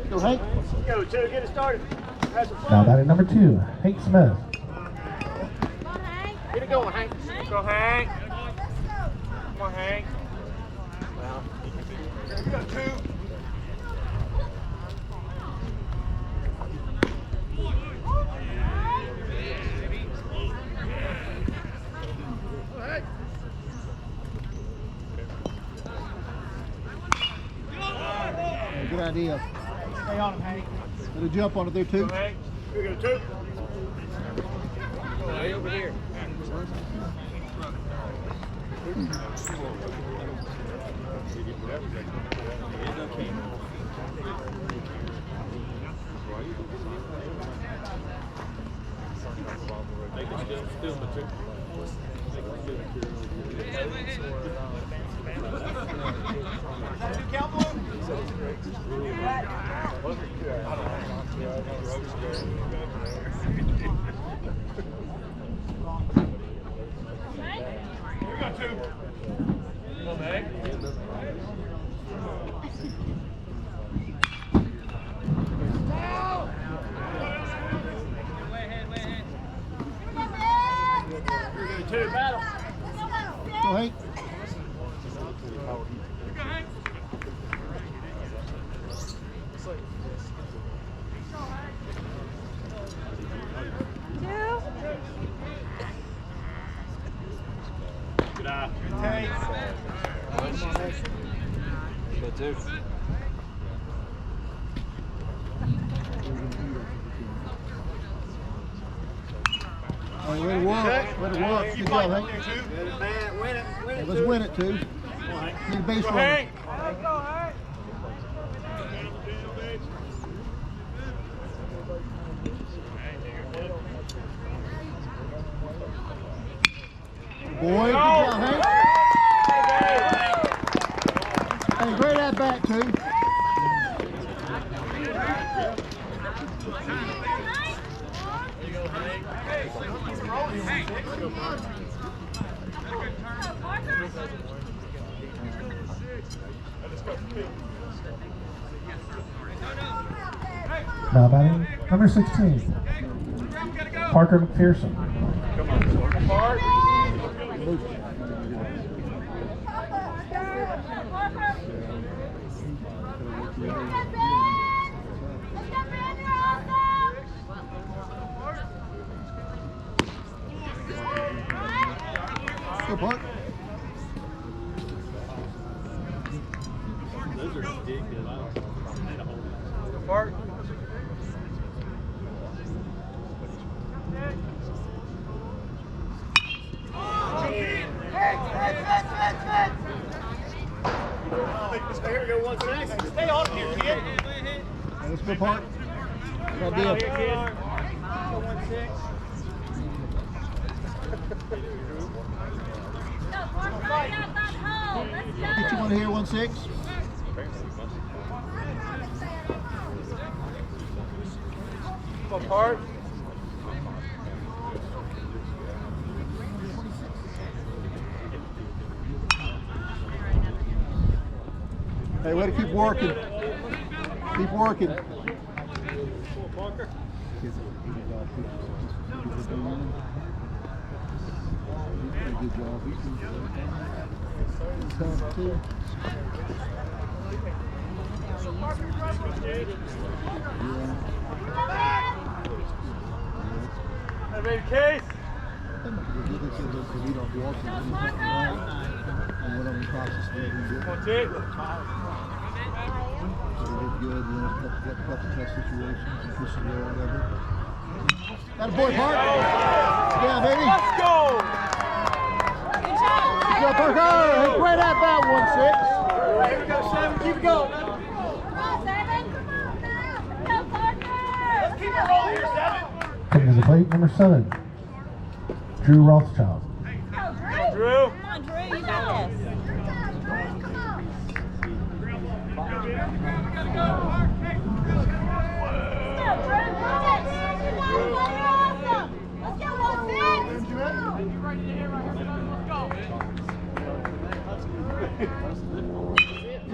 Go, Hank. Go, two, get it started. Now batting number 2, Hank Smith. Get it going, Hank. Go, Hank. Come on, Hank. Well, you got two. Good idea. Stay on him, Hank. Let a jump on it there, too. Go, Hank. You got a two. Go, Hank, over here. Two, battle. Go, Hank. Good eye. Hank. Good two. All right, way to work. Way to work. Good job, Hank. Win it. Hey, let's win it, too. Need a base Go, runner. Hank. Go, Hank. Boy, good job, Hank. Hey, great at bat, too. Now batting number 16, Parker McPherson. Come on, Park. Go, Park. Those are ridiculous. Park. Here we go, one six. Stay on here, kid. Hey, let's go, Park. Good Here, idea. kid. Go 1-6. Get you one here, 1-6. Come on, Park. Hey, way to keep working. Keep working. Parker. Good job. Tough, too. Hey, baby Case. Come on, Tick. Got a boy, Park. Yeah, baby. Let's go. Good job, Parker. Hey, great at bat, 1-6. Here we go, 7. Keep it going. Come on, 7. Come on, Parker. Let's keep it rolling here, 7. Taking to the plate number 7, Drew Rothschild. Drew. Come on, Drew, you got this.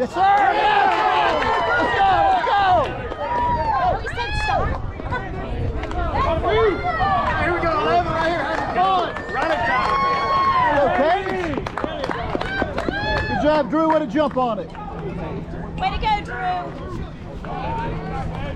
Yes, sir. Let's go. Let's go. Oh, he said start. Here we go. 11 right here. How's it going? Okay. Good job, Drew. Way to jump on it. Way to go, Drew.